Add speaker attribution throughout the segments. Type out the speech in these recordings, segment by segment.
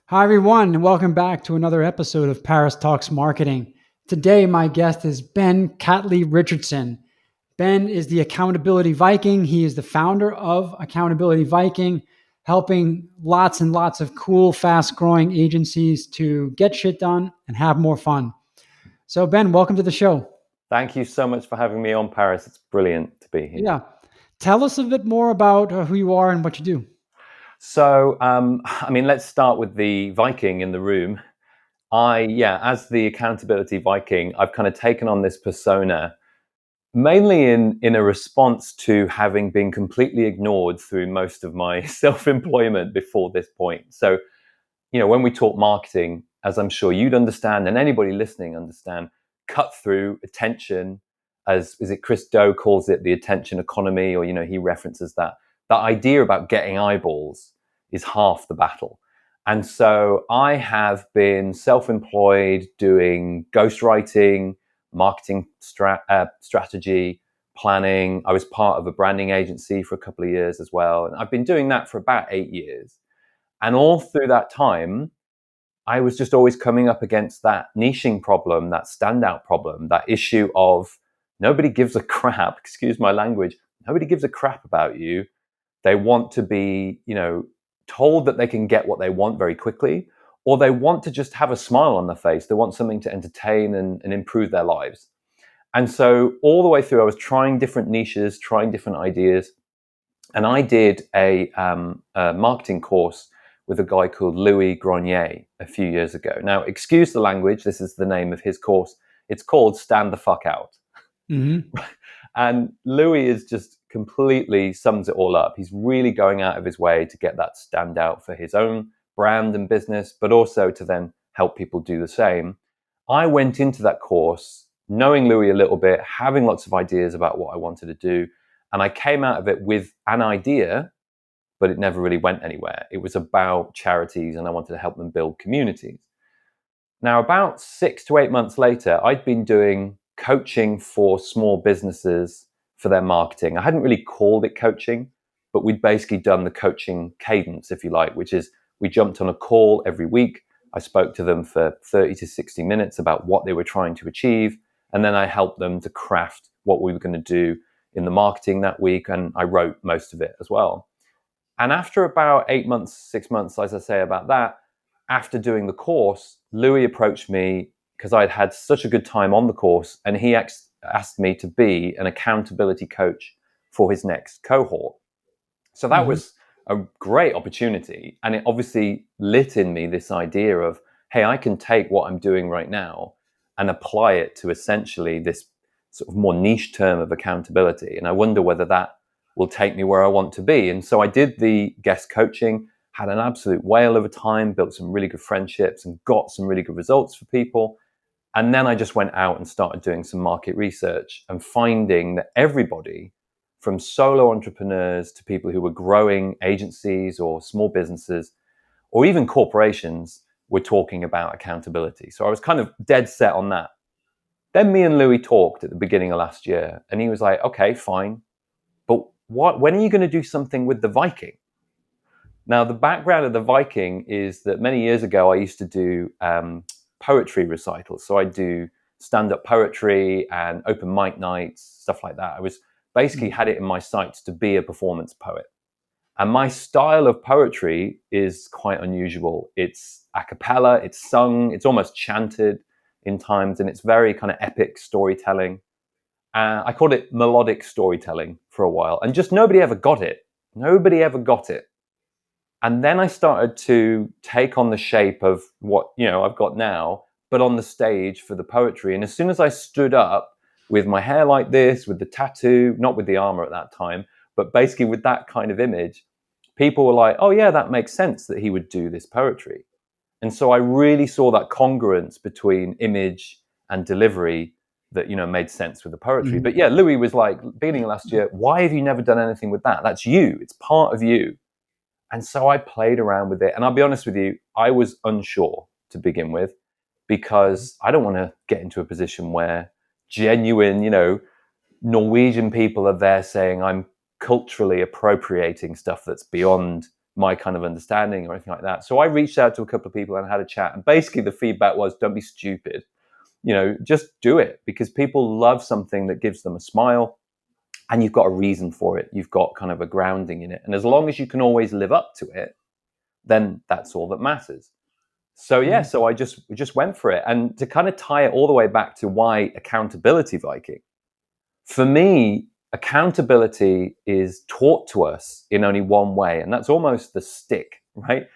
Speaker 1: Hi, everyone, and welcome back to another episode of Paris Talks Marketing. Today, my guest is Ben Catley Richardson. Ben is the Accountability Viking. He is the founder of Accountability Viking, helping lots and lots of cool, fast growing agencies to get shit done and have more fun. So, Ben, welcome to the show.
Speaker 2: Thank you so much for having me on, Paris. It's brilliant to be here.
Speaker 1: Yeah. Tell us a bit more about who you are and what you do.
Speaker 2: So, let's start with the Viking in the room. As the Accountability Viking, I've kind of taken on this persona mainly in a response to having been completely ignored through most of my self-employment before this point. So, when we talk marketing, as I'm sure you'd understand and anybody listening understand, cut through attention, as is it Chris Doe calls it, the attention economy, or he references that idea about getting eyeballs is half the battle. And so I have been self-employed doing ghostwriting, marketing strategy, planning. I was part of a branding agency for a couple of years as well. And I've been doing that for about 8 years. And all through that time, I was just always coming up against that niching problem, that standout problem, that issue of nobody gives a crap, excuse my language, nobody gives a crap about you. They want to be, told that they can get what they want very quickly, or they want to just have a smile on their face. They want something to entertain and improve their lives. And so all the way through, I was trying different niches, trying different ideas. And I did a marketing course with a guy called Louis Grenier a few years ago. Now, excuse the language, this is the name of his course. It's called Stand the Fuck Out.
Speaker 1: Mm-hmm.
Speaker 2: And Louis is just completely sums it all up. He's really going out of his way to get that standout for his own brand and business, but also to then help people do the same. I went into that course knowing Louis a little bit, having lots of ideas about what I wanted to do. And I came out of it with an idea, but it never really went anywhere. It was about charities and I wanted to help them build communities. Now, about 6 to 8 months later, I'd been doing coaching for small businesses for their marketing. I hadn't really called it coaching, but we'd basically done the coaching cadence, if you like, which is we jumped on a call every week. I spoke to them for 30 to 60 minutes about what they were trying to achieve. And then I helped them to craft what we were going to do in the marketing that week. And I wrote most of it as well. And after about 8 months, 6 months, as I say about that, after doing the course, Louis approached me because I'd had such a good time on the course, and he asked me to be an accountability coach for his next cohort. So that
Speaker 1: Mm-hmm.
Speaker 2: was a great opportunity. And it obviously lit in me this idea of, hey, I can take what I'm doing right now and apply it to essentially this sort of more niche term of accountability. And I wonder whether that will take me where I want to be. And so I did the guest coaching, had an absolute whale of a time, built some really good friendships and got some really good results for people. And then I just went out and started doing some market research and finding that everybody, from solo entrepreneurs to people who were growing agencies or small businesses or even corporations, were talking about accountability. So I was kind of dead set on that. Then me and Louis talked at the beginning of last year, and he was like, okay, fine. But when are you going to do something with the Viking? Now, the background of the Viking is that many years ago, I used to do poetry recitals. So I do stand-up poetry and open mic nights, stuff like that. I was basically had it in my sights to be a performance poet. And my style of poetry is quite unusual. It's a cappella, it's sung, it's almost chanted in times, and it's very kind of epic storytelling. I called it melodic storytelling for a while, and just nobody ever got it. Nobody ever got it. And then I started to take on the shape of what, I've got now, but on the stage for the poetry. And as soon as I stood up with my hair like this, with the tattoo, not with the armor at that time, but basically with that kind of image, people were like, oh yeah, that makes sense that he would do this poetry. And so I really saw that congruence between image and delivery that, made sense with the poetry.
Speaker 1: Mm-hmm.
Speaker 2: But yeah, Louis was like, beginning of last year, why have you never done anything with that? That's you. It's part of you. And so I played around with it. And I'll be honest with you, I was unsure to begin with, because I don't want to get into a position where genuine, Norwegian people are there saying I'm culturally appropriating stuff that's beyond my kind of understanding or anything like that. So I reached out to a couple of people and had a chat. And basically the feedback was, don't be stupid. Just do it, because people love something that gives them a smile, and you've got a reason for it. You've got kind of a grounding in it. And as long as you can always live up to it, then that's all that matters. So yeah,
Speaker 1: Mhm.
Speaker 2: so I just went for it. And to kind of tie it all the way back to why Accountability Viking, for me, accountability is taught to us in only one way, and that's almost the stick, right?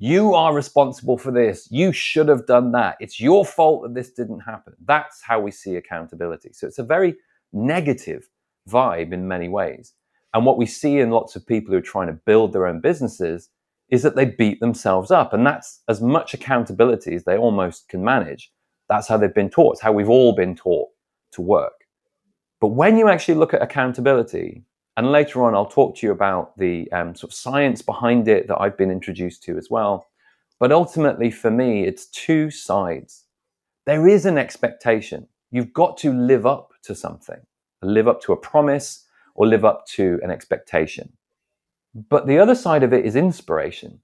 Speaker 2: You are responsible for this. You should have done that. It's your fault that this didn't happen. That's how we see accountability. So it's a very negative vibe in many ways. And what we see in lots of people who are trying to build their own businesses is that they beat themselves up. And that's as much accountability as they almost can manage. That's how they've been taught. It's how we've all been taught to work. But when you actually look at accountability, and later on I'll talk to you about the sort of science behind it that I've been introduced to as well. But ultimately, for me, it's two sides. There is an expectation. You've got to live up to something, live up to a promise, or live up to an expectation. But the other side of it is inspiration.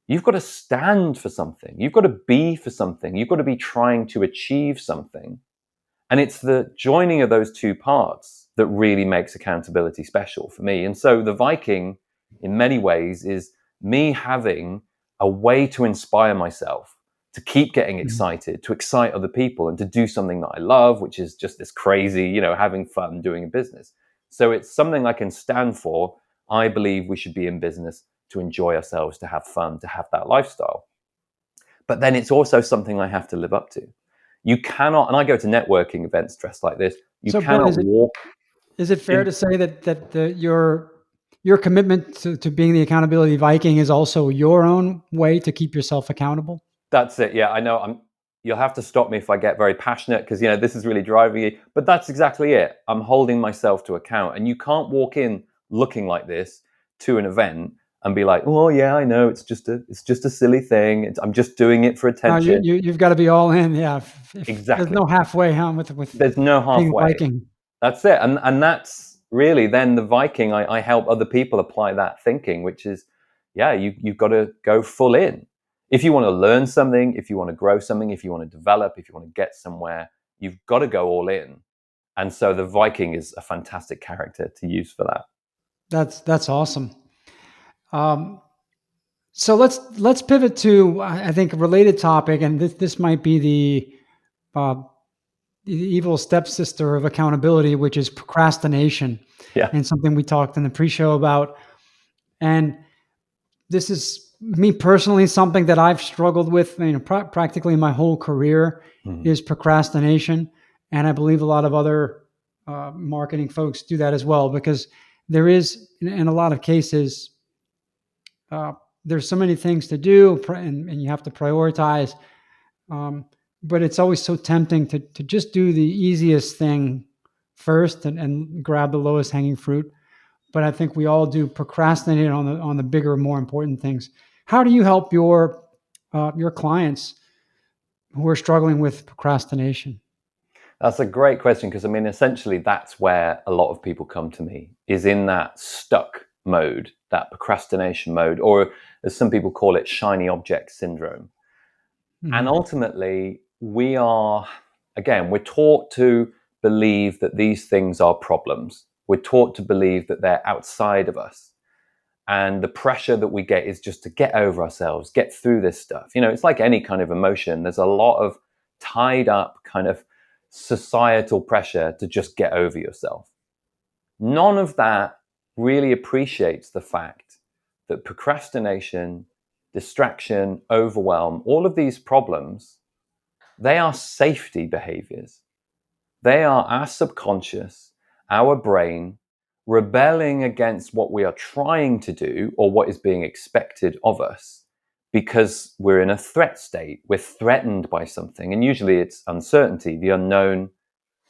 Speaker 2: You've got to stand for something. You've got to be for something. You've got to be trying to achieve something. And it's the joining of those two parts that really makes accountability special for me. And so the Viking, in many ways, is me having a way to inspire myself, to keep getting
Speaker 1: Mhm.
Speaker 2: excited, to excite other people, and to do something that I love, which is just this crazy, having fun doing a business. So it's something I can stand for. I believe we should be in business to enjoy ourselves, to have fun, to have that lifestyle. But then it's also something I have to live up to. You cannot, and I go to networking events dressed like this, you
Speaker 1: So Ben,
Speaker 2: cannot walk
Speaker 1: is it fair
Speaker 2: in.
Speaker 1: to say your commitment to being the accountability Viking is also your own way to keep yourself accountable?
Speaker 2: That's it. Yeah, I know. You'll have to stop me if I get very passionate, because this is really driving you. But that's exactly it. I'm holding myself to account, and you can't walk in looking like this to an event and be like, "Oh yeah, I know. It's just a silly thing. I'm just doing it for
Speaker 1: No,
Speaker 2: attention."
Speaker 1: you've got to be all in. Yeah, if there's
Speaker 2: Exactly.
Speaker 1: no halfway, huh, with
Speaker 2: There's no
Speaker 1: being a
Speaker 2: halfway.
Speaker 1: Viking.
Speaker 2: That's it. And that's really then the Viking. I help other people apply that thinking, which is, yeah, you've got to go full in. If you want to learn something, if you want to grow something, if you want to develop, if you want to get somewhere, you've got to go all in. And so the Viking is a fantastic character to use for that.
Speaker 1: That's awesome. Um, so let's pivot to I think a related topic, and this might be uh, the evil stepsister of accountability, which is procrastination,
Speaker 2: Yeah.
Speaker 1: and something we talked in the pre-show about. And this is me personally something that I've struggled with, practically my whole career
Speaker 2: Mhm.
Speaker 1: is procrastination, and I believe a lot of other marketing folks do that as well because there is, in a lot of cases, uh, there's so many things to do, and you have to prioritize. Um, but it's always so tempting to just do the easiest thing first and grab the lowest hanging fruit. But I think we all do procrastinate on the bigger, more important things. How do you help your clients who are struggling with procrastination?
Speaker 2: That's a great question, because I mean, essentially, that's where a lot of people come to me, is in that stuck mode, that procrastination mode, or as some people call it, shiny object syndrome. And
Speaker 1: Mhm.
Speaker 2: ultimately, we're taught to believe that these things are problems. We're taught to believe that they're outside of us. And the pressure that we get is just to get over ourselves, get through this stuff. It's like any kind of emotion. There's a lot of tied up kind of societal pressure to just get over yourself. None of that really appreciates the fact that procrastination, distraction, overwhelm, all of these problems, they are safety behaviors. They are our subconscious, our brain, rebelling against what we are trying to do or what is being expected of us, because we're in a threat state. We're threatened by something. And usually it's uncertainty, the unknown,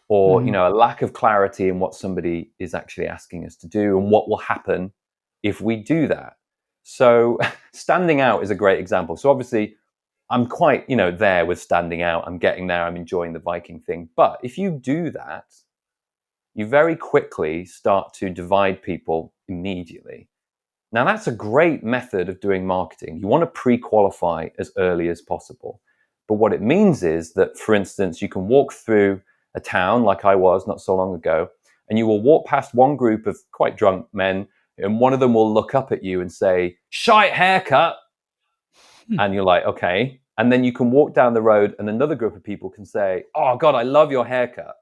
Speaker 2: or
Speaker 1: Mhm.
Speaker 2: a lack of clarity in what somebody is actually asking us to do and what will happen if we do that. So standing out is a great example. So obviously I'm quite, there with standing out. I'm getting there. I'm enjoying the Viking thing. But if you do that, you very quickly start to divide people immediately. Now, that's a great method of doing marketing. You want to pre-qualify as early as possible. But what it means is that, for instance, you can walk through a town like I was not so long ago, and you will walk past one group of quite drunk men, and one of them will look up at you and say, "Shite haircut." And you're like, okay. And then you can walk down the road and another group of people can say, "Oh God, I love your haircut."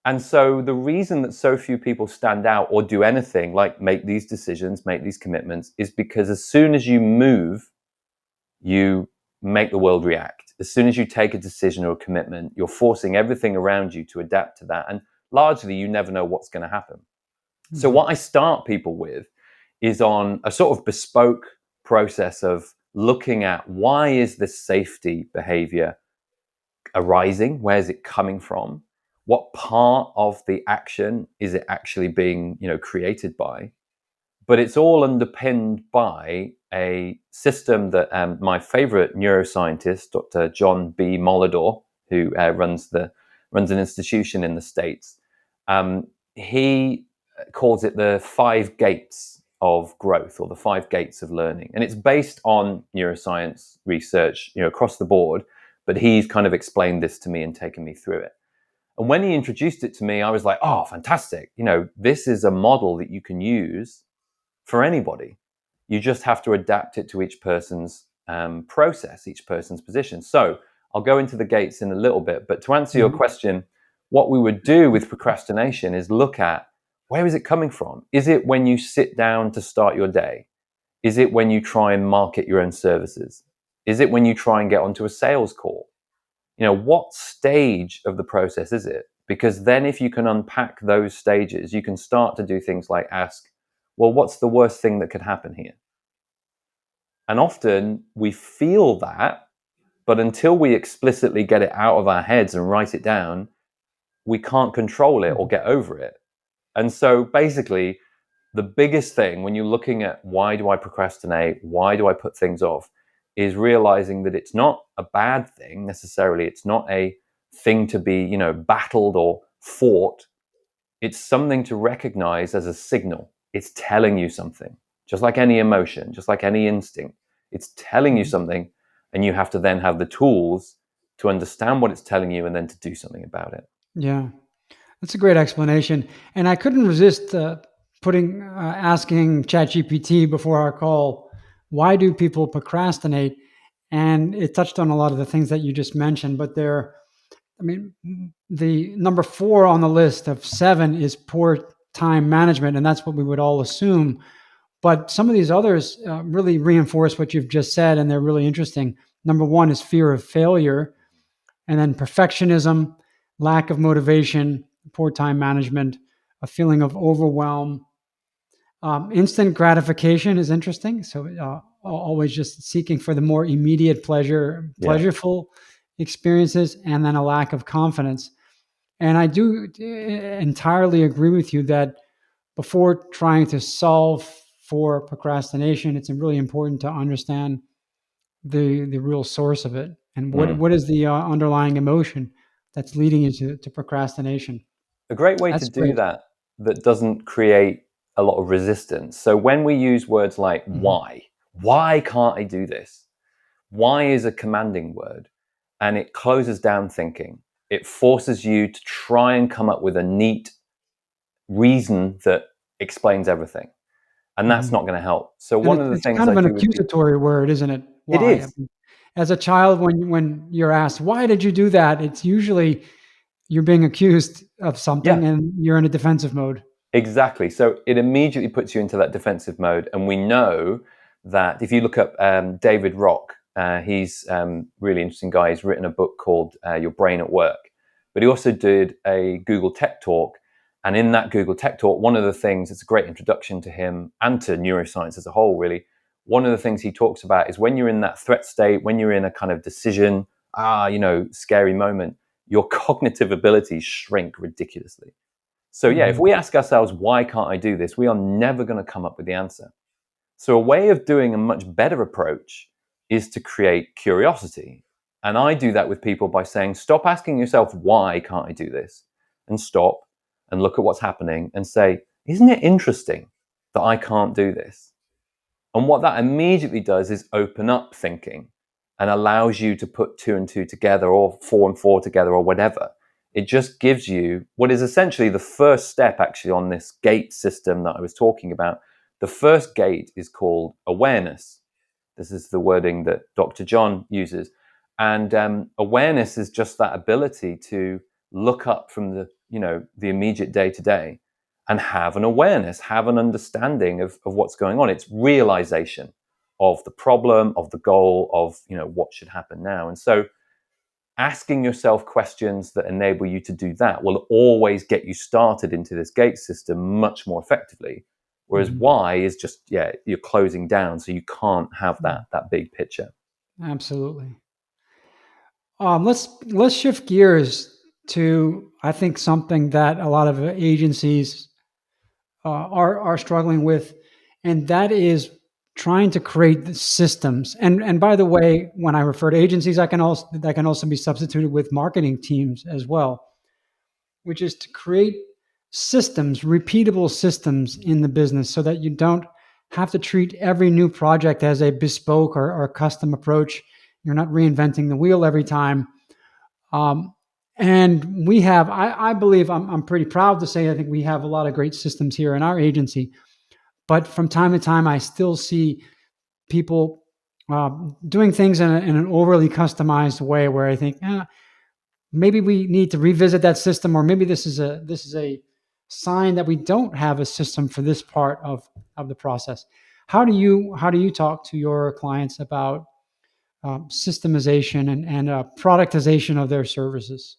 Speaker 2: And so the reason that so few people stand out or do anything like make these decisions, make these commitments, is because as soon as you move, you make the world react. As soon as you take a decision or a commitment, you're forcing everything around you to adapt to that. And largely, you never know what's going to happen. So what I start people with is on a sort of bespoke process of looking at, why is this safety behavior arising? Where's it coming from? What part of the action is it actually being, created by? But it's all underpinned by a system that my favorite neuroscientist, Dr. John B. Molidor, who runs an institution in the States, he calls it the 5 gates of growth, or the 5 gates of learning. And it's based on neuroscience research, across the board. But he's kind of explained this to me and taken me through it. And when he introduced it to me, I was like, oh, fantastic. This is a model that you can use for anybody. You just have to adapt it to each person's process, each person's position. So I'll go into the gates in a little bit. But to answer your question, what we would do with procrastination is look at, where is it coming from? Is it when you sit down to start your day? Is it when you try and market your own services? Is it when you try and get onto a sales call? What stage of the process is it? Because then if you can unpack those stages, you can start to do things like ask, well, what's the worst thing that could happen here? And often we feel that, but until we explicitly get it out of our heads and write it down, we can't control it or get over it. And so basically, the biggest thing when you're looking at, why do I procrastinate? Why do I put things off? Is realizing that it's not a bad thing necessarily. It's not a thing to be, battled or fought. It's something to recognize as a signal. It's telling you something, just like any emotion, just like any instinct. It's telling you something, and you have to then have the tools to understand what it's telling you and then to do something about it.
Speaker 1: Yeah, that's a great explanation. And I couldn't resist asking ChatGPT before our call, why do people procrastinate? And it touched on a lot of the things that you just mentioned, but the number 4 on the list of 7 is poor time management, and that's what we would all assume. But some of these others really reinforce what you've just said, and they're really interesting. Number 1 is fear of failure, and then perfectionism, lack of motivation, poor time management, a feeling of overwhelm. Instant gratification is interesting. So always just seeking for the more immediate
Speaker 2: Yeah.
Speaker 1: pleasureful experiences, and then a lack of confidence. And I do entirely agree with you that before trying to solve for procrastination, it's really important to understand the real source of it, and
Speaker 2: Mm.
Speaker 1: what is the underlying emotion that's leading you to procrastination.
Speaker 2: A great way to
Speaker 1: That's
Speaker 2: do
Speaker 1: great.
Speaker 2: that doesn't create a lot of resistance. So when we use words like
Speaker 1: Mhm.
Speaker 2: why can't I do this? Why is a commanding word, and it closes down thinking. It forces you to try and come up with a neat reason that explains everything. And that's
Speaker 1: Mhm.
Speaker 2: not going to help. So
Speaker 1: And
Speaker 2: one of the
Speaker 1: it's
Speaker 2: things
Speaker 1: kind
Speaker 2: I
Speaker 1: of an
Speaker 2: do with people,
Speaker 1: accusatory word, isn't it?
Speaker 2: it
Speaker 1: Why?
Speaker 2: is.
Speaker 1: As a child, when you're asked, "Why did you do that?" It's usually you're being accused of
Speaker 2: Yeah,
Speaker 1: something and you're in a defensive mode.
Speaker 2: exactly. So it immediately puts you into that defensive mode. And we know that if you look up David Rock, he's really interesting guy. He's written a book called Your Brain at Work. But he also did a Google Tech Talk. And in that Google Tech Talk, one of the things, it's a great introduction to him and to neuroscience as a whole, really. One of the things he talks about is when you're in that threat state, when you're in a kind of decision, scary moment, your cognitive abilities shrink ridiculously. So yeah, if
Speaker 1: Mhm.
Speaker 2: we ask ourselves, why can't I do this? We are never going to come up with the answer. So a way of doing a much better approach is to create curiosity. And I do that with people by saying, stop asking yourself, why can't I do this? And stop and look at what's happening and say, isn't it interesting? that I can't do this. And what that immediately does is open up thinking and allows you to put 2 and 2 together, or 4 and 4 together, or whatever. It just gives you what is essentially the first step actually on this gate system that I was talking about. The first gate is called awareness. This is the wording that Dr. John uses. And awareness is just that ability to look up from the immediate day to day and have an awareness, have an understanding of what's going on. It's realization of the problem, of the goal, of what should happen now. And so asking yourself questions that enable you to do that will always get you started into this gate system much more effectively. Whereas why is just, you're closing down, so you can't have that big picture.
Speaker 1: Absolutely. Let's shift gears to, I think, something that a lot of agencies are struggling with, and that is trying to create the systems. And by the way, when I refer to agencies, that can also be substituted with marketing teams as well, which is to create systems, repeatable systems in the business, so that you don't have to treat every new project as a bespoke or custom approach. You're not reinventing the wheel every time. Um, and we have, I believe, I'm pretty proud to say, I think we have a lot of great systems here in our agency. But from time to time, I still see people doing things in an overly customized way, where I think, maybe we need to revisit that system, or maybe this is a sign that we don't have a system for this part of the process. How do you talk to your clients about systemization and productization of their services?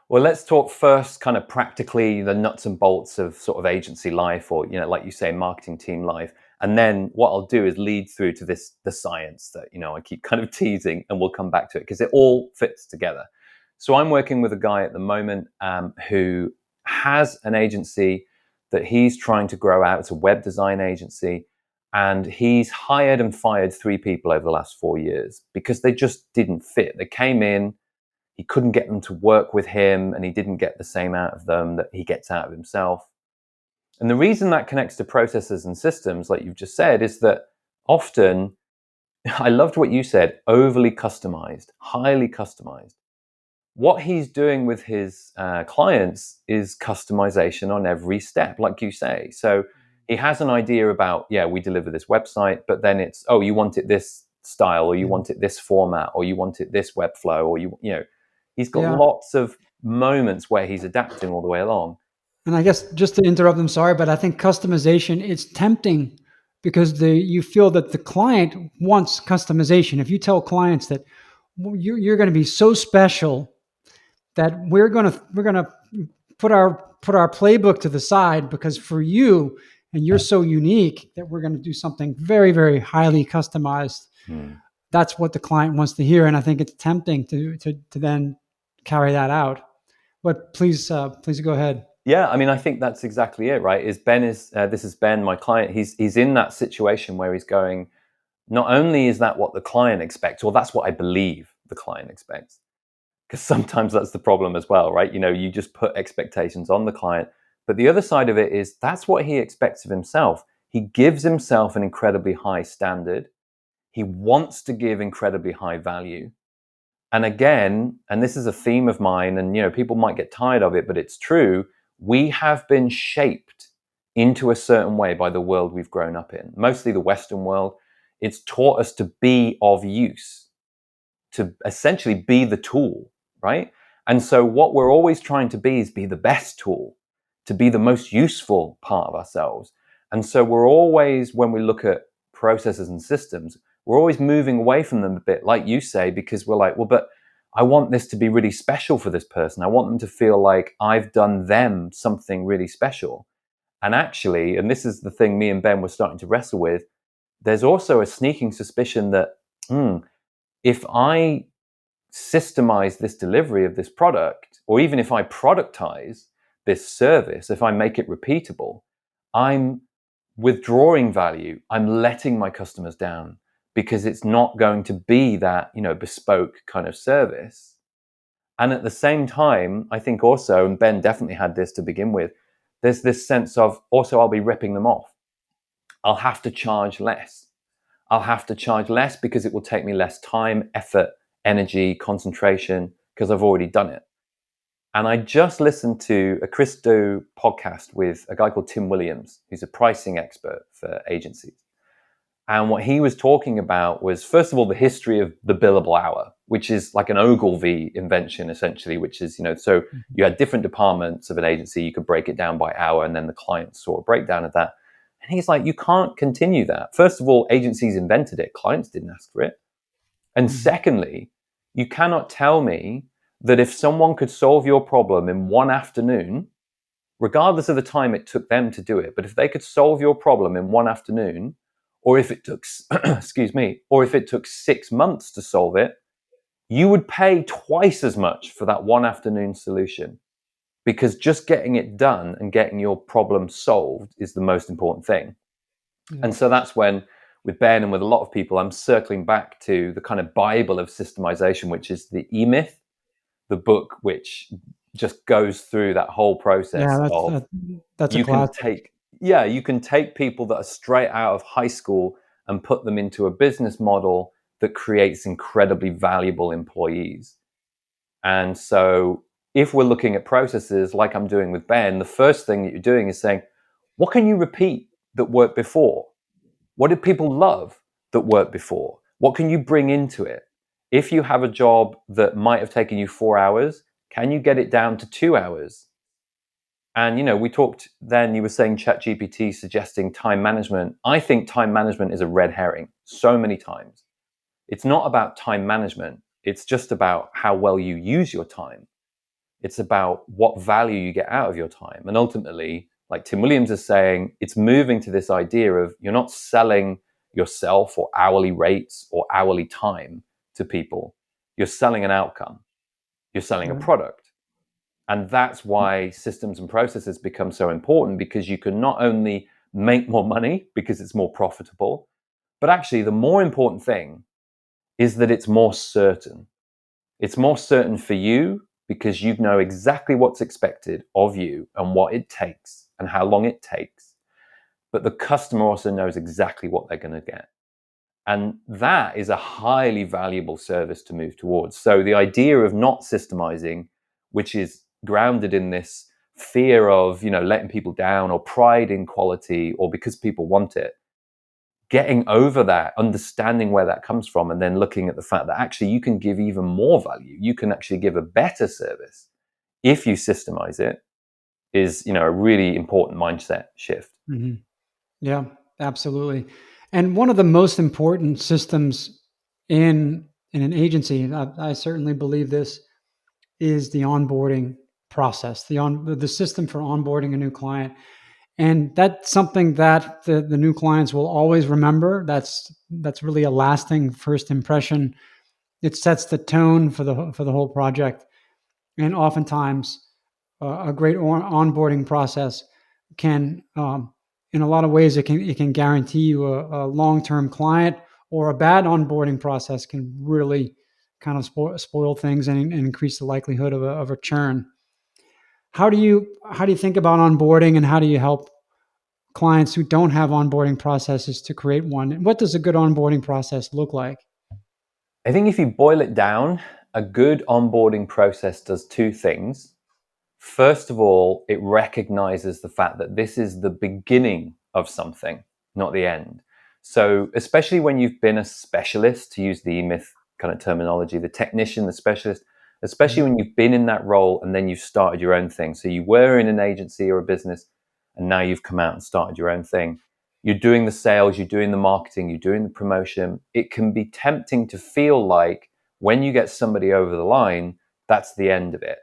Speaker 2: Well, let's talk first kind of practically the nuts and bolts of sort of agency life, or, like you say, marketing team life. And then what I'll do is lead through to the science that, I keep kind of teasing, and we'll come back to it because it all fits together. So I'm working with a guy at the moment who has an agency that he's trying to grow out. It's a web design agency. And he's hired and fired 3 people over the last 4 years because they just didn't fit. They came in, he couldn't get them to work with him, and he didn't get the same out of them that he gets out of himself. And the reason that connects to processes and systems, like you've just said, is that often, I loved what you said, overly customized, highly customized. What he's doing with his clients is customization on every step, like you say. So he has an idea about, we deliver this website, but then it's, oh, you want it this style, or you want it this format, or you want it this web flow, or he's got
Speaker 1: Yeah.
Speaker 2: lots of moments where he's adapting all the way along.
Speaker 1: And I guess, just to interrupt, I'm sorry, but I think customization, it's tempting because you feel that the client wants customization. If you tell clients that you're going to be so special that we're going to put our playbook to the side, because for you, and you're so unique, that we're going to do something very, very highly customized. That's what the client wants to hear, and I think it's tempting to then carry that out. But please go ahead.
Speaker 2: Yeah, I mean, I think that's exactly it, right? This is Ben, my client. He's in that situation where he's going, not only is that what the client expects, or that's what I believe the client expects, because sometimes that's the problem as well, right? You just put expectations on the client, but the other side of it is that's what he expects of himself. He gives himself an incredibly high standard. He wants to give incredibly high value. And again, and this is a theme of mine, and people might get tired of it, but it's true. We have been shaped into a certain way by the world we've grown up in, mostly the Western world. It's taught us to be of use, to essentially be the tool, right? And so what we're always trying to be is be the best tool, to be the most useful part of ourselves. And so we're always, when we look at processes and systems, we're always moving away from them a bit, like you say, because we're like, well, but I want this to be really special for this person. I want them to feel like I've done them something really special. And actually, and this is the thing me and Ben were starting to wrestle with, there's also a sneaking suspicion that if I systemize this delivery of this product, or even if I productize this service, if I make it repeatable, I'm withdrawing value. I'm letting my customers down, because it's not going to be that, bespoke kind of service. And at the same time, I think also, and Ben definitely had this to begin with, there's this sense of also I'll be ripping them off. I'll have to charge less. I'll have to charge less because it will take me less time, effort, energy, concentration, because I've already done it. And I just listened to a Christo podcast with a guy called Tim Williams, who's a pricing expert for agencies. And what he was talking about was, first of all, the history of the billable hour, which is like an Ogilvy invention, essentially, which is, so you had different departments of an agency, you could break it down by hour, and then the client saw a breakdown of that. And he's like, you can't continue that. First of all, agencies invented it, clients didn't ask for it. And secondly, you cannot tell me that if someone could solve your problem in one afternoon, regardless of the time it took them to do it, but if they could solve your problem in one afternoon, or if it took, or if it took 6 months to solve it, you would pay twice as much for that one afternoon solution, because just getting it done and getting your problem solved is the most important thing. Yeah. And so that's when, with Ben and with a lot of people, I'm circling back to the kind of Bible of systemization, which is the E-Myth, the book which just goes through that whole process.
Speaker 1: Yeah, that's
Speaker 2: you
Speaker 1: a classic.
Speaker 2: you can take people that are straight out of high school and put them into a business model that creates incredibly valuable employees. And so if we're looking at processes like I'm doing with Ben, the first thing that you're doing is saying, what can you repeat that worked before? What did people love that worked before? What can you bring into it? If you have a job that might have taken you 4 hours, can you get it down to 2 hours? And, we talked then, you were saying ChatGPT suggesting time management. I think time management is a red herring so many times. It's not about time management. It's just about how well you use your time. It's about what value you get out of your time. And ultimately, like Tim Williams is saying, it's moving to this idea of you're not selling yourself or hourly rates or hourly time to people. You're selling an outcome. You're selling a product. And that's why systems and processes become so important, because you can not only make more money because it's more profitable, but actually the more important thing is that it's more certain. It's more certain for you because you know exactly what's expected of you and what it takes and how long it takes. But the customer also knows exactly what they're going to get. And that is a highly valuable service to move towards. So the idea of not systemizing, which is grounded in this fear of, letting people down, or pride in quality, or because people want it, getting over that, understanding where that comes from, and then looking at the fact that actually you can give even more value. You can actually give a better service if you systemize it, is, a really important mindset shift.
Speaker 1: Mm-hmm. Yeah, absolutely. And one of the most important systems in an agency, I certainly believe this, is the onboarding process, the system for onboarding a new client. And that's something that the new clients will always remember. That's really a lasting first impression. It sets the tone for the whole project. And oftentimes, a great onboarding process can, in a lot of ways, it can guarantee you a long-term client, or a bad onboarding process can really kind of spoil things and increase the likelihood of a churn. How do you think about onboarding, and how do you help clients who don't have onboarding processes to create one? And what does a good onboarding process look like?
Speaker 2: I think if you boil it down, a good onboarding process does two things. First of all, it recognizes the fact that this is the beginning of something, not the end. So especially when you've been a specialist, to use the E-Myth kind of terminology, the technician, the specialist, especially when you've been in that role and then you've started your own thing. So you were in an agency or a business, and now you've come out and started your own thing. You're doing the sales, you're doing the marketing, you're doing the promotion. It can be tempting to feel like when you get somebody over the line, that's the end of it.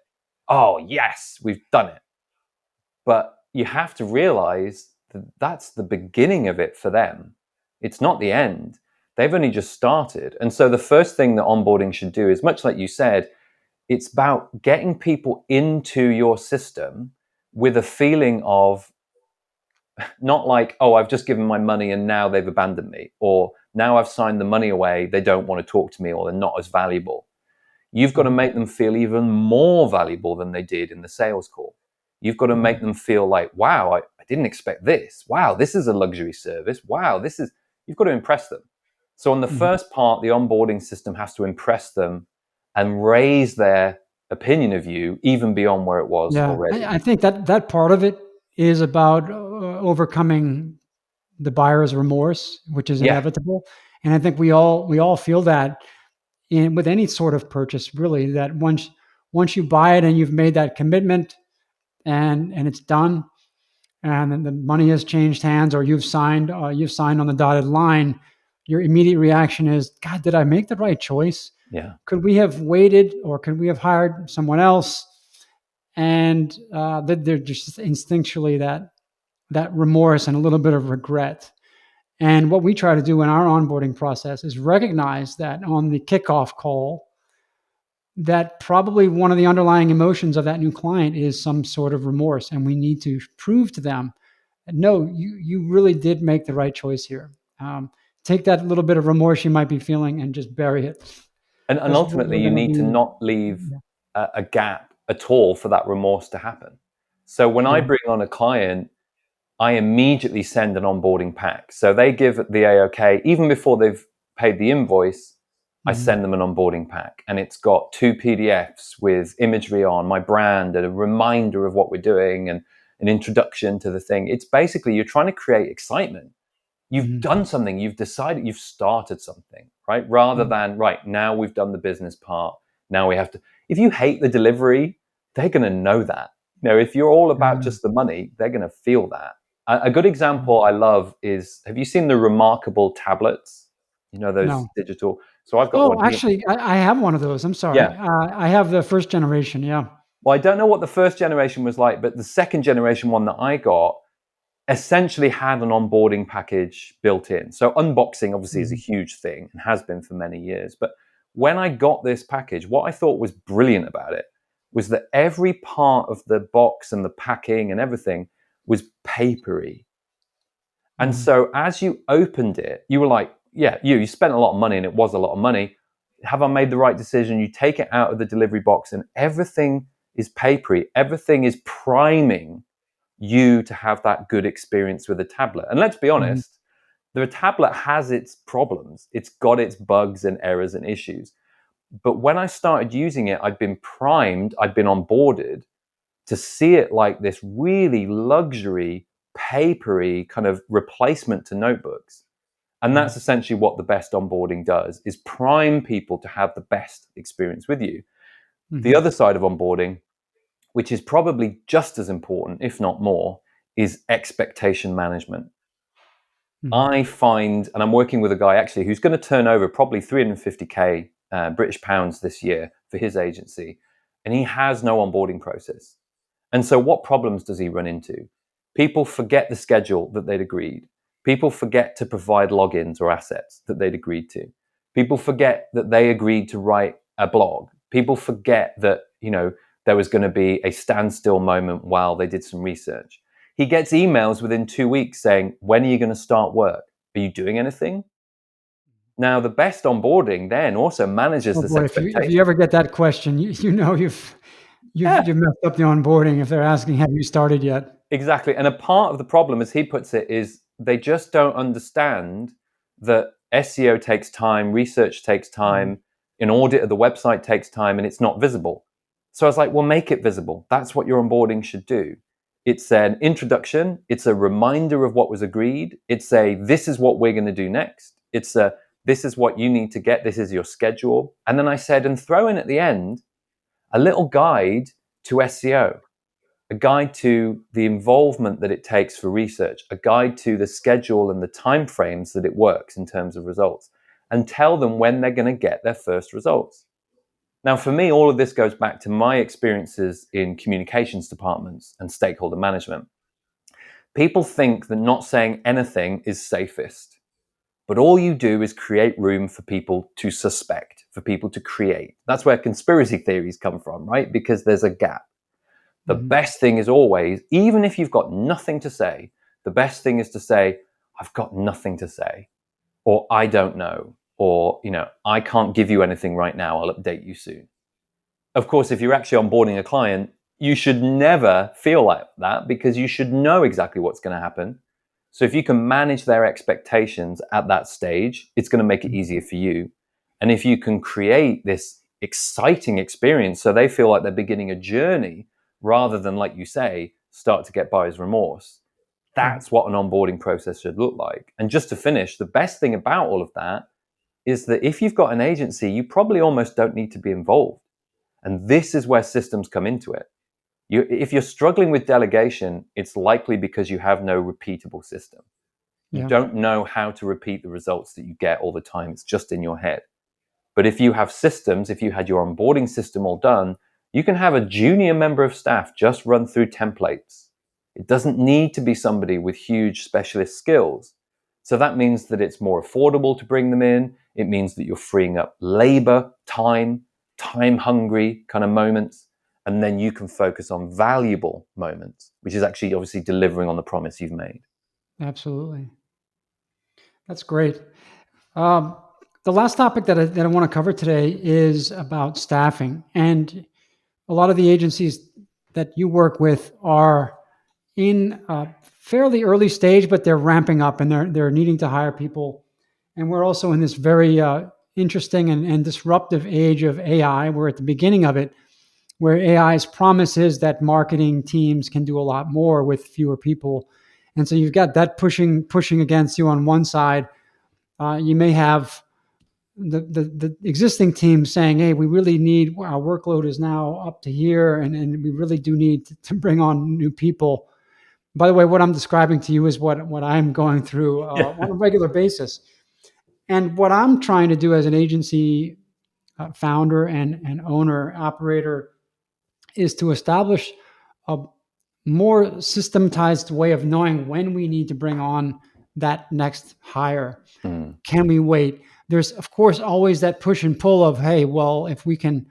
Speaker 2: Oh, yes, we've done it. But you have to realize that that's the beginning of it for them. It's not the end. They've only just started. And so the first thing that onboarding should do is, much like you said, it's about getting people into your system with a feeling of, not like, oh, I've just given my money and now they've abandoned me, or now I've signed the money away, they don't want to talk to me, or they're not as valuable. You've got to make them feel even more valuable than they did in the sales call. You've got to make them feel like, wow, I didn't expect this. Wow, this is a luxury service. Wow, you've got to impress them. So on the first part, the onboarding system has to impress them and raise their opinion of you even beyond where it was
Speaker 1: Yeah,
Speaker 2: already.
Speaker 1: I think that part of it is about overcoming the buyer's remorse, which is
Speaker 2: Yeah,
Speaker 1: inevitable. And I think we all feel that in with any sort of purchase, really, that once you buy it and you've made that commitment and it's done, and then the money has changed hands, or you've signed on the dotted line, your immediate reaction is, God, did I make the right choice?
Speaker 2: yeah.
Speaker 1: Could we have waited, or could we have hired someone else? And they're just instinctually that remorse and a little bit of regret. And what we try to do in our onboarding process is recognize that on the kickoff call, that probably one of the underlying emotions of that new client is some sort of remorse, and we need to prove to them, no, you really did make the right choice here. Take that little bit of remorse you might be feeling and just bury it,
Speaker 2: And
Speaker 1: because
Speaker 2: ultimately,
Speaker 1: we're
Speaker 2: you
Speaker 1: going to
Speaker 2: need to
Speaker 1: be,
Speaker 2: not leave a gap at all for that remorse to happen. So when I
Speaker 1: yeah.
Speaker 2: bring on a client, I immediately send an onboarding pack. So they give the AOK, even before they've paid the invoice, I
Speaker 1: Mhm.
Speaker 2: send them an onboarding pack. And it's got 2 PDFs with imagery on my brand and a reminder of what we're doing and an introduction to the thing. It's basically, you're trying to create excitement. You've
Speaker 1: Mhm.
Speaker 2: done something, you've decided, you've started something, right? Rather
Speaker 1: Mhm.
Speaker 2: than, right, now we've done the business part. Now we have to, if you hate the delivery, they're going to know that. If you're all about
Speaker 1: Yeah.
Speaker 2: just the money, they're going to feel that. A good example I love is, have you seen the Remarkable tablets? Those
Speaker 1: No.
Speaker 2: digital. So I've got one
Speaker 1: Oh,
Speaker 2: here.
Speaker 1: actually, I have one of those. I'm
Speaker 2: Yeah.
Speaker 1: sorry. I have the first generation. Yeah.
Speaker 2: Well, I don't know what the first generation was like, but the second generation one that I got essentially had an onboarding package built in. So unboxing obviously is a
Speaker 1: Mhm.
Speaker 2: huge thing and has been for many years. But when I got this package, what I thought was brilliant about it was that every part of the box and the packing and everything was papery. And
Speaker 1: Mhm.
Speaker 2: so as you opened it, you were like, yeah, you spent a lot of money and it was a lot of money. Have I made the right decision? You take it out of the delivery box and everything is papery. Everything is priming you to have that good experience with a tablet. And let's be
Speaker 1: Mhm.
Speaker 2: honest, the tablet has its problems. It's got its bugs and errors and issues. But when I started using it, I'd been primed, I'd been onboarded to see it like this really luxury, papery kind of replacement to notebooks. And
Speaker 1: Mhm.
Speaker 2: that's essentially what the best onboarding does, is prime people to have the best experience with you. The
Speaker 1: Mhm.
Speaker 2: other side of onboarding, which is probably just as important, if not more, is expectation management.
Speaker 1: Mhm.
Speaker 2: I find, and I'm working with a guy actually who's going to turn over probably 350K British pounds this year for his agency, and he has no onboarding process. And so, what problems does he run into? People forget the schedule that they'd agreed. People forget to provide logins or assets that they'd agreed to. People forget that they agreed to write a blog. People forget that, there was going to be a standstill moment while they did some research. He gets emails within 2 weeks saying, when are you going to start work? Are you doing anything? Now, the best onboarding then also manages
Speaker 1: Oh
Speaker 2: this
Speaker 1: boy, if you
Speaker 2: expectation.
Speaker 1: ever get that question, you know
Speaker 2: Yeah,
Speaker 1: you've messed up the onboarding if they're asking, have you started yet?
Speaker 2: exactly. And a part of the problem, as he puts it, is they just don't understand that SEO takes time, research takes
Speaker 1: Mhm.
Speaker 2: time, an audit of the website takes time, and it's not visible. So I was like, well, make it visible. That's what your onboarding should do. It's an introduction, it's a reminder of what was agreed. It's a, this is what we're going to do next. It's a, this is what you need to get. This is your schedule. And then I said, and throw in at the end a little guide to SEO, a guide to the involvement that it takes for research, a guide to the schedule and the timeframes that it works in terms of results, and tell them when they're going to get their first results. Now, for me, all of this goes back to my experiences in communications departments and stakeholder management. People think that not saying anything is safest, but all you do is create room for people to suspect, for people to create. That's where conspiracy theories come from, right? Because there's a gap. The
Speaker 1: Mhm.
Speaker 2: best thing is always, even if you've got nothing to say, the best thing is to say, I've got nothing to say, or I don't know, or, I can't give you anything right now. I'll update you soon. Of course, if you're actually onboarding a client, you should never feel like that, because you should know exactly what's going to happen. So if you can manage their expectations at that stage, it's going to make it easier for you. And if you can create this exciting experience so they feel like they're beginning a journey rather than, like you say, start to get buyer's remorse, that's what an onboarding process should look like. And just to finish, the best thing about all of that is that if you've got an agency, you probably almost don't need to be involved. And this is where systems come into it. If you're struggling with delegation, it's likely because you have no repeatable system. You don't know how to repeat the results that you get all the time. It's just in your head. But if you have systems, if you had your onboarding system all done, you can have a junior member of staff just run through templates. It doesn't need to be somebody with huge specialist skills. So that means that it's more affordable to bring them in. It means that you're freeing up labor, time hungry kind of moments. And then you can focus on valuable moments, which is actually obviously delivering on the promise you've made.
Speaker 1: Absolutely. That's great. The last topic that I want to cover today is about staffing. And a lot of the agencies that you work with are in a fairly early stage, but they're ramping up and they're needing to hire people. And we're also in this very interesting and disruptive age of AI. We're at the beginning of it, where AI's promise is that marketing teams can do a lot more with fewer people. And so you've got that pushing against you on one side. You may have the existing team saying, hey, we really need, our workload is now up to here, and we really do need to bring on new people. By the way, what I'm describing to you is what I'm going through on a regular basis. And what I'm trying to do as an agency founder and owner, operator, is to establish a more systematized way of knowing when we need to bring on that next hire. Can we wait? There's, of course, always that push and pull of, hey, well, if we can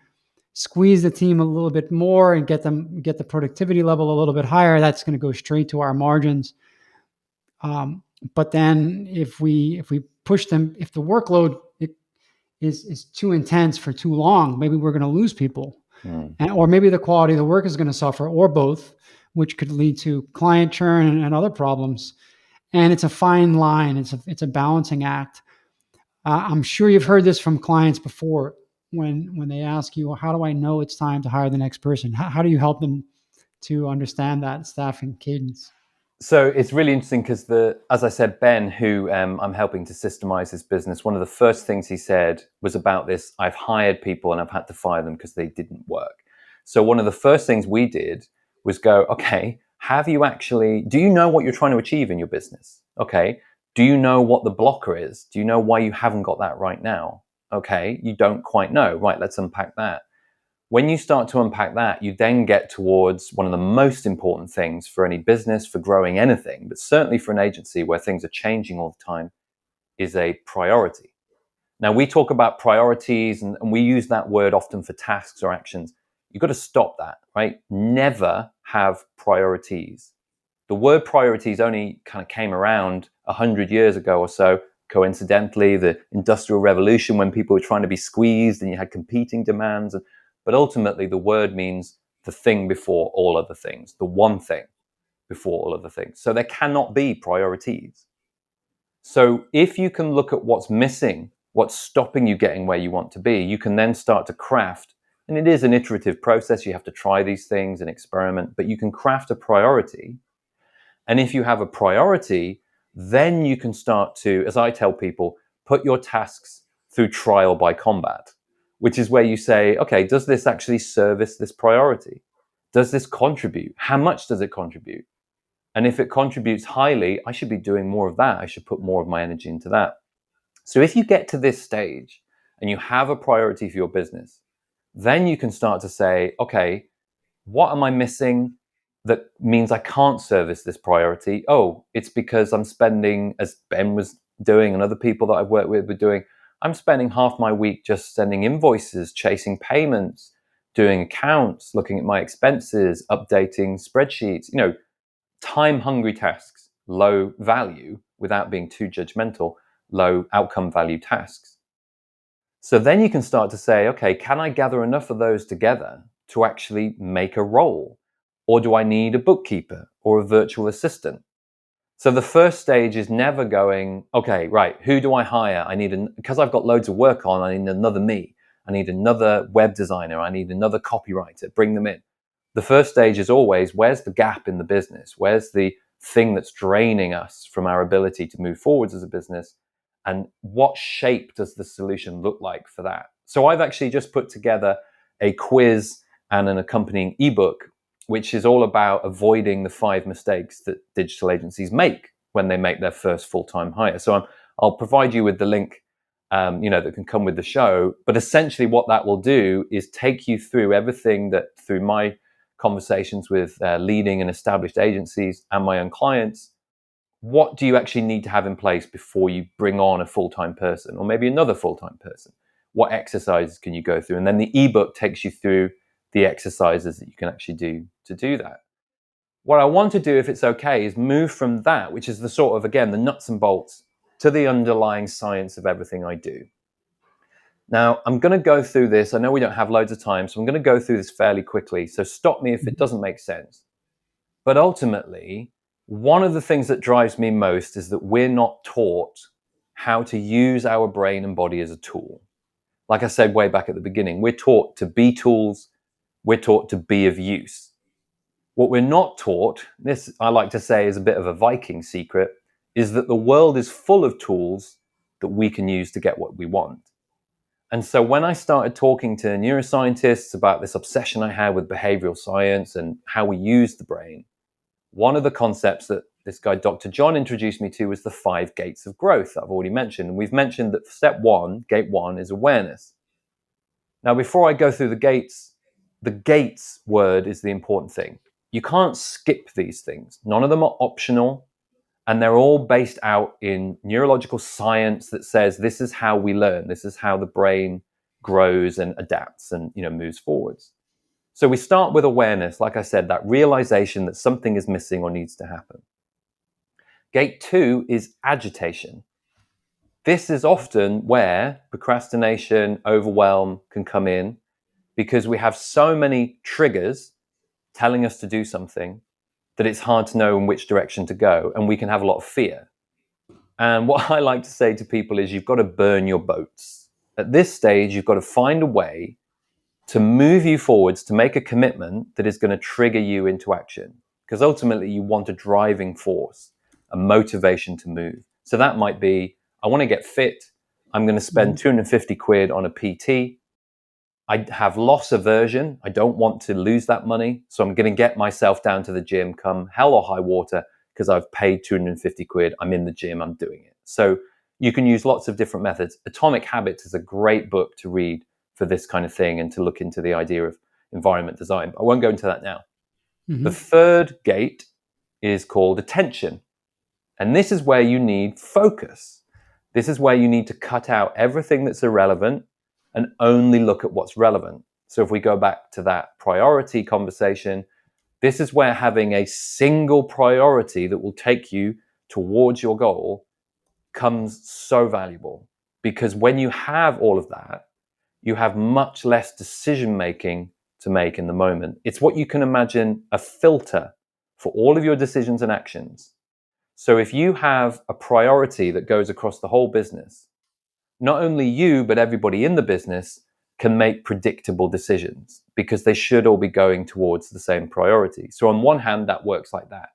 Speaker 1: squeeze the team a little bit more and get the productivity level a little bit higher, that's going to go straight to our margins. But then if we push them, if the workload is too intense for too long, maybe we're going to lose people, or maybe the quality of the work is going to suffer, or both, which could lead to client churn and other problems. And it's a fine line. It's a balancing act. I'm sure you've heard this from clients before when they ask you, well, how do I know it's time to hire the next person? How do you help them to understand that staffing cadence?
Speaker 2: So it's really interesting because as I said, Ben, who I'm helping to systemize his business, one of the first things he said was about this: I've hired people and I've had to fire them because they didn't work. So one of the first things we did was go, okay, do you know what you're trying to achieve in your business? Okay. Do you know what the blocker is? Do you know why you haven't got that right now? Okay. You don't quite know. Right. Let's unpack that. When you start to unpack that, you then get towards one of the most important things for any business, for growing anything, but certainly for an agency where things are changing all the time, is a priority. Now, we talk about priorities and we use that word often for tasks or actions. You've got to stop that, right? Never have priorities. The word priorities only kind of came around 100 years ago or so. Coincidentally, the Industrial Revolution, when people were trying to be squeezed and you had competing demands. But ultimately, the word means the thing before all other things, the one thing before all other things. So there cannot be priorities. So if you can look at what's missing, what's stopping you getting where you want to be, you can then start to craft. And it is an iterative process. You have to try these things and experiment, but you can craft a priority. And if you have a priority, then you can start to, as I tell people, put your tasks through trial by combat, which is where you say, okay, does this actually service this priority? Does this contribute? How much does it contribute? And if it contributes highly, I should be doing more of that. I should put more of my energy into that. So if you get to this stage and you have a priority for your business, then you can start to say, okay, what am I missing that means I can't service this priority? Oh, it's because I'm spending, as Ben was doing and other people that I've worked with were doing, I'm spending half my week just sending invoices, chasing payments, doing accounts, looking at my expenses, updating spreadsheets, time hungry tasks, low value without being too judgmental, low outcome value tasks. So then you can start to say, okay, can I gather enough of those together to actually make a role? Or do I need a bookkeeper or a virtual assistant? So the first stage is never going, okay, right, who do I hire? Because I've got loads of work on, I need another me. I need another web designer. I need another copywriter. Bring them in. The first stage is always, where's the gap in the business? Where's the thing that's draining us from our ability to move forwards as a business? And what shape does the solution look like for that? So I've actually just put together a quiz and an accompanying ebook, which is all about avoiding the 5 mistakes that digital agencies make when they make their first full-time hire. So I'll provide you with the link, that can come with the show. But essentially what that will do is take you through everything that through my conversations with leading and established agencies and my own clients, what do you actually need to have in place before you bring on a full-time person or maybe another full-time person? What exercises can you go through? And then the ebook takes you through the exercises that you can actually do to do that. What I want to do, if it's okay, is move from that, which is the sort of, again, the nuts and bolts, to the underlying science of everything I do. Now, I'm going to go through this. I know we don't have loads of time, so I'm going to go through this fairly quickly. So stop me if it doesn't make sense. But ultimately, one of the things that drives me most is that we're not taught how to use our brain and body as a tool. Like I said way back at the beginning, we're taught to be tools. We're taught to be of use. What we're not taught, this I like to say is a bit of a Viking secret, is that the world is full of tools that we can use to get what we want. And so when I started talking to neuroscientists about this obsession I had with behavioral science and how we use the brain, one of the concepts that this guy, Dr. John, introduced me to was the 5 gates of growth that I've already mentioned. And we've mentioned that step 1, gate 1, is awareness. Now, before I go through the gates word is the important thing. You can't skip these things. None of them are optional. And they're all based out in neurological science that says this is how we learn. This is how the brain grows and adapts and moves forwards. So we start with awareness, like I said, that realization that something is missing or needs to happen. Gate 2 is agitation. This is often where procrastination, overwhelm can come in because we have so many triggers telling us to do something that it's hard to know in which direction to go, and we can have a lot of fear. And what I like to say to people is you've got to burn your boats. At this stage, you've got to find a way to move you forwards, to make a commitment that is going to trigger you into action. Because ultimately, you want a driving force, a motivation to move. So that might be, I want to get fit. I'm going to spend 250 quid on a PT. I have loss aversion. I don't want to lose that money. So I'm going to get myself down to the gym come hell or high water because I've paid 250 quid. I'm in the gym. I'm doing it. So you can use lots of different methods. Atomic Habits is a great book to read for this kind of thing and to look into the idea of environment design. But I won't go into that now.
Speaker 1: Mm-hmm.
Speaker 2: The third gate is called attention. And this is where you need focus. This is where you need to cut out everything that's irrelevant and only look at what's relevant. So if we go back to that priority conversation, this is where having a single priority that will take you towards your goal comes so valuable. Because when you have all of that, you have much less decision making to make in the moment. It's what you can imagine a filter for all of your decisions and actions. So if you have a priority that goes across the whole business, not only you, but everybody in the business can make predictable decisions because they should all be going towards the same priority. So on one hand, that works like that.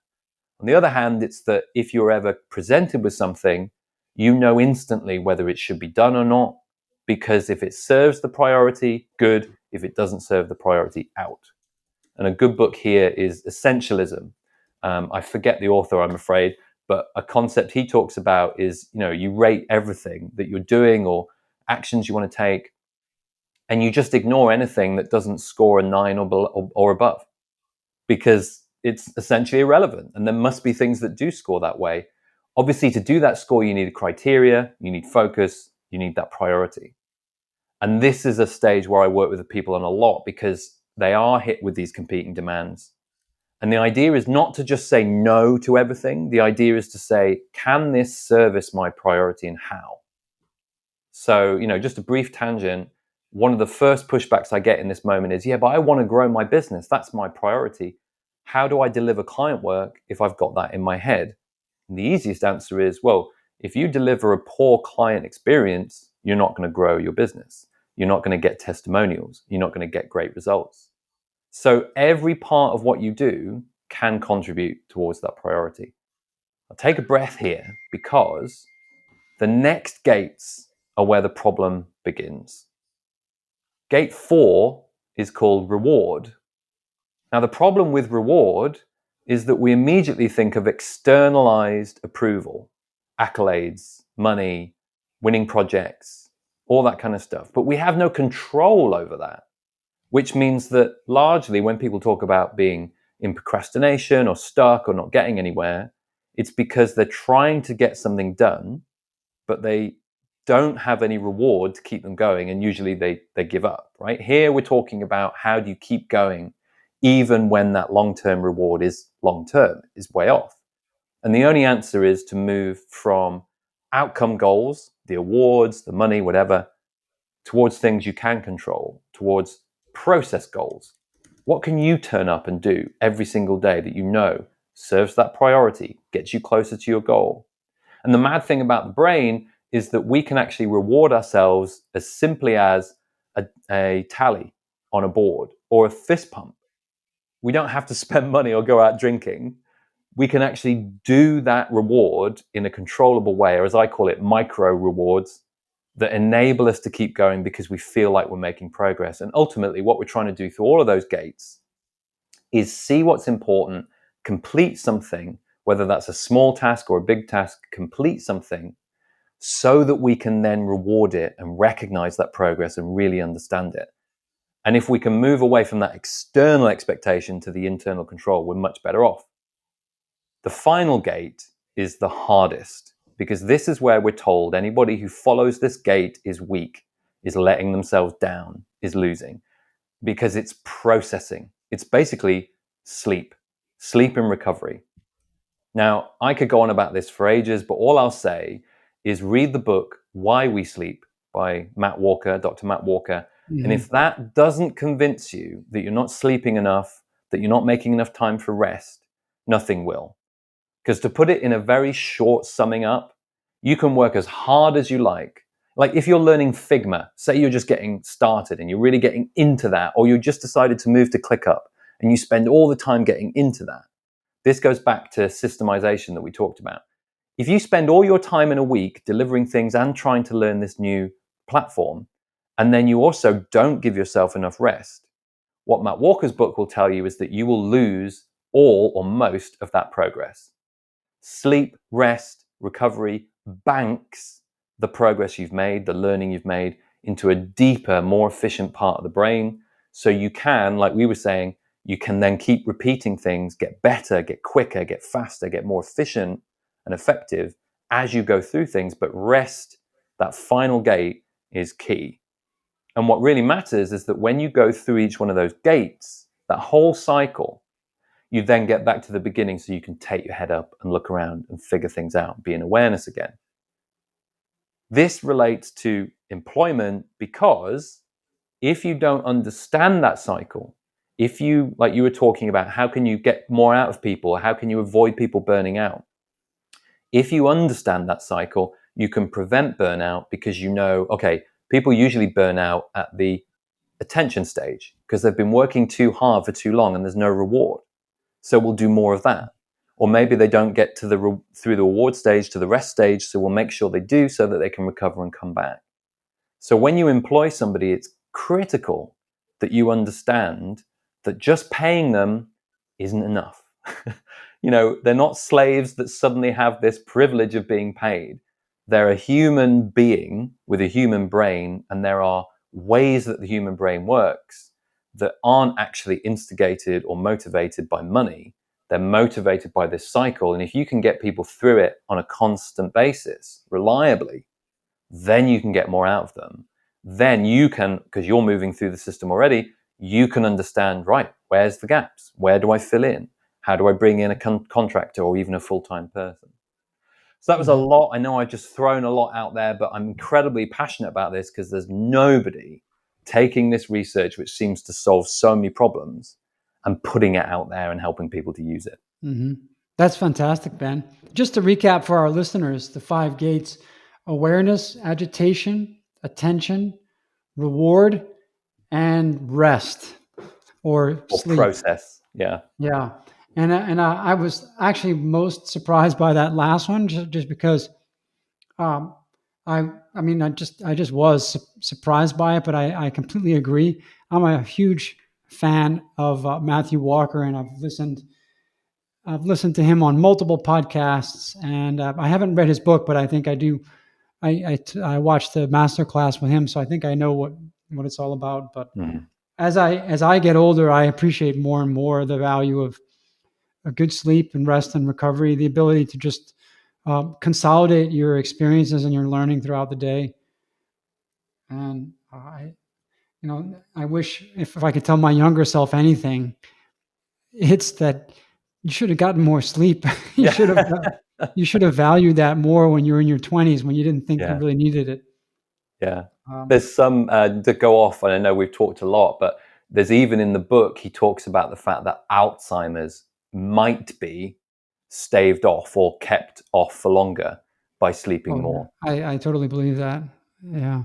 Speaker 2: On the other hand, it's that if you're ever presented with something, you know instantly whether it should be done or not, because if it serves the priority, good. If it doesn't serve the priority, out. And a good book here is Essentialism. I forget the author, I'm afraid, but a concept he talks about is, you rate everything that you're doing or actions you want to take, and you just ignore anything that doesn't score a 9 or above, because it's essentially irrelevant. And there must be things that do score that way. Obviously, to do that score, you need a criteria, you need focus, you need that priority. And this is a stage where I work with the people on a lot because they are hit with these competing demands. And the idea is not to just say no to everything. The idea is to say, can this service my priority and how? So, just a brief tangent. One of the first pushbacks I get in this moment is, yeah, but I want to grow my business. That's my priority. how do I deliver client work if I've got that in my head? And the easiest answer is, well, if you deliver a poor client experience, you're not going to grow your business. You're not going to get testimonials. You're not going to get great results. So every part of what you do can contribute towards that priority. I'll take a breath here because the next gates are where the problem begins. Gate 4 is called reward. Now, the problem with reward is that we immediately think of externalized approval, accolades, money, winning projects, all that kind of stuff. But we have no control over that, which means that largely when people talk about being in procrastination or stuck or not getting anywhere, it's because they're trying to get something done, but they don't have any reward to keep them going, and usually they give up, right? Here we're talking about how do you keep going even when that long-term reward is long-term, is way off. And the only answer is to move from outcome goals, the awards, the money, whatever, towards things you can control, towards process goals. What can you turn up and do every single day that you know serves that priority, gets you closer to your goal? And the mad thing about the brain is that we can actually reward ourselves as simply as a tally on a board or a fist pump. We don't have to spend money or go out drinking. We can actually do that reward in a controllable way, or as I call it, micro rewards that enable us to keep going because we feel like we're making progress. And ultimately, what we're trying to do through all of those gates is see what's important, complete something, whether that's a small task or a big task, complete something so that we can then reward it and recognize that progress and really understand it. And if we can move away from that external expectation to the internal control, we're much better off. The final gate is the hardest because this is where we're told anybody who follows this gate is weak, is letting themselves down, is losing, because it's processing. It's basically sleep and recovery. Now, I could go on about this for ages, but all I'll say is read the book Why We Sleep by Matt Walker, Dr. Matt Walker. And if that doesn't convince you that you're not sleeping enough, that you're not making enough time for rest, nothing will. Because to put it in a very short summing up, you can work as hard as you like. Like if you're learning Figma, say you're just getting started and you're really getting into that, or you just decided to move to ClickUp and you spend all the time getting into that. This goes back to systemization that we talked about. If you spend all your time in a week delivering things and trying to learn this new platform, and then you also don't give yourself enough rest, what Matt Walker's book will tell you is that you will lose all or most of that progress. Sleep, rest, recovery banks the progress you've made, the learning you've made, into a deeper, more efficient part of the brain. So you can, like we were saying, you can then keep repeating things, get better, get quicker, get faster, get more efficient and effective as you go through things. But rest, that final gate, is key. And what really matters is that when you go through each one of those gates, that whole cycle, you then get back to the beginning so you can take your head up and look around and figure things out, be in awareness again. This relates to employment because if you don't understand that cycle, if you, like you were talking about, how can you get more out of people? How can you avoid people burning out? If you understand that cycle, you can prevent burnout because you know, okay, people usually burn out at the attention stage because they've been working too hard for too long and there's no reward. So we'll do more of that. Or maybe they don't get to through the reward stage to the rest stage, so we'll make sure they do so that they can recover and come back. So when you employ somebody, it's critical that you understand that just paying them isn't enough. You know, they're not slaves that suddenly have this privilege of being paid. They're a human being with a human brain, and there are ways that the human brain works that aren't actually instigated or motivated by money. They're motivated by this cycle. And if you can get people through it on a constant basis, reliably, then you can get more out of them. Then you can, because you're moving through the system already, you can understand, right, where's the gaps? Where do I fill in? How do I bring in a contractor or even a full-time person? So that was a lot. I know I've just thrown a lot out there, but I'm incredibly passionate about this because there's nobody taking this research, which seems to solve so many problems, and putting it out there and helping people to use it.
Speaker 1: Mm-hmm. That's fantastic, Ben. Just to recap for our listeners, the 5 gates: awareness, agitation, attention, reward, and rest or
Speaker 2: Or
Speaker 1: sleep.
Speaker 2: process. Yeah.
Speaker 1: Yeah. And I was actually most surprised by that last one, just because um, I mean, I just was surprised by it, but I completely agree. I'm a huge fan of Matthew Walker, and I've listened to him on multiple podcasts, and I haven't read his book, but I think I do. I watched the master class with him, so I think I know what it's all about. But
Speaker 2: Mhm.
Speaker 1: as I get older, I appreciate more and more the value of a good sleep and rest and recovery, the ability to just consolidate your experiences and your learning throughout the day. And I wish if I could tell my younger self anything, it's that you should have gotten more sleep. you
Speaker 2: Yeah.
Speaker 1: should have you should have valued that more when you were in your 20s, when you didn't think you
Speaker 2: Yeah.
Speaker 1: really needed it.
Speaker 2: Yeah.
Speaker 1: Um,
Speaker 2: There's some to go off, and I know we've talked a lot, but there's even in the book, he talks about the fact that Alzheimer's might be staved off or kept off for longer by sleeping
Speaker 1: oh
Speaker 2: more.
Speaker 1: yeah, I totally believe that. Yeah.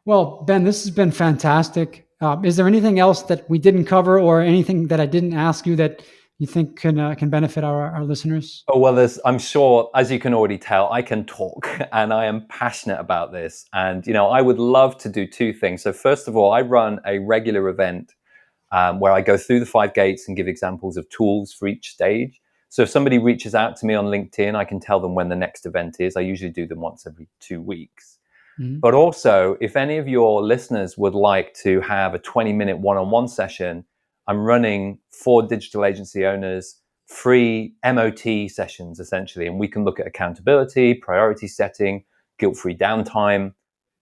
Speaker 1: Well, Ben, this has been fantastic. Is there anything else that we didn't cover, or anything that I didn't ask you that you think can benefit our listeners?
Speaker 2: Oh, well, I'm sure, as you can already tell, I can talk and I am passionate about this. And, I would love to do 2 things. So, first of all, I run a regular event where I go through the 5 gates and give examples of tools for each stage. So, if somebody reaches out to me on LinkedIn, I can tell them when the next event is. I usually do them once every 2 weeks.
Speaker 1: Mhm.
Speaker 2: But also, if any of your listeners would like to have a 20-minute one-on-one session, I'm running for digital agency owners free MOT sessions essentially, and we can look at accountability, priority setting, guilt-free downtime.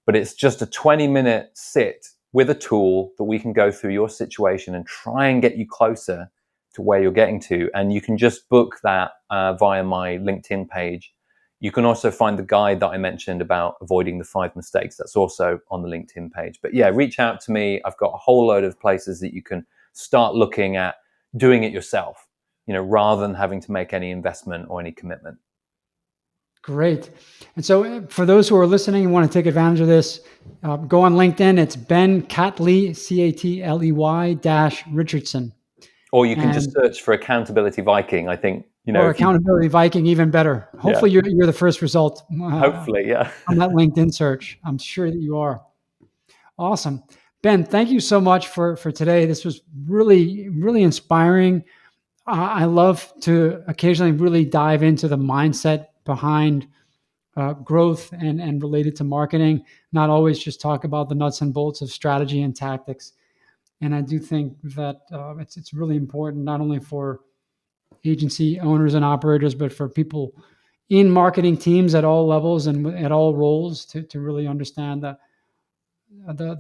Speaker 2: But it's just a 20-minute sit with a tool that we can go through your situation and try and get you closer to where you're getting to. And you can just book that via my LinkedIn page. You can also find the guide that I mentioned about avoiding the 5 mistakes. That's also on the LinkedIn page. But yeah, reach out to me. I've got a whole load of places that you can start looking at doing it yourself, rather than having to make any investment or any commitment.
Speaker 1: Great. And so, for those who are listening and want to take advantage of this, go on LinkedIn. It's Ben Catley, Catley-Richardson,
Speaker 2: Or you can just
Speaker 1: and
Speaker 2: search for Accountability Viking. I think,
Speaker 1: or
Speaker 2: if you,
Speaker 1: Accountability Viking, even better.
Speaker 2: yeah,
Speaker 1: Hopefully, you're the first result
Speaker 2: hopefully, yeah.
Speaker 1: on that LinkedIn search. I'm sure that you are. Awesome. Ben, thank you so much for today. This was really, really inspiring. I love to occasionally really dive into the mindset behind growth and related to marketing, not always just talk about the nuts and bolts of strategy and tactics. And I do think that it's really important, not only for agency owners and operators, but for people in marketing teams at all levels and at all roles to really understand the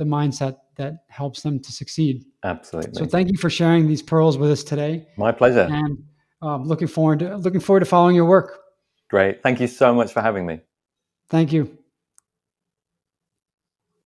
Speaker 1: mindset that helps them to succeed. So
Speaker 2: Absolutely.
Speaker 1: thank you for sharing these pearls with us today,
Speaker 2: My pleasure.
Speaker 1: and looking forward to following your work.
Speaker 2: Great. Thank you so much for having me.
Speaker 1: Thank you.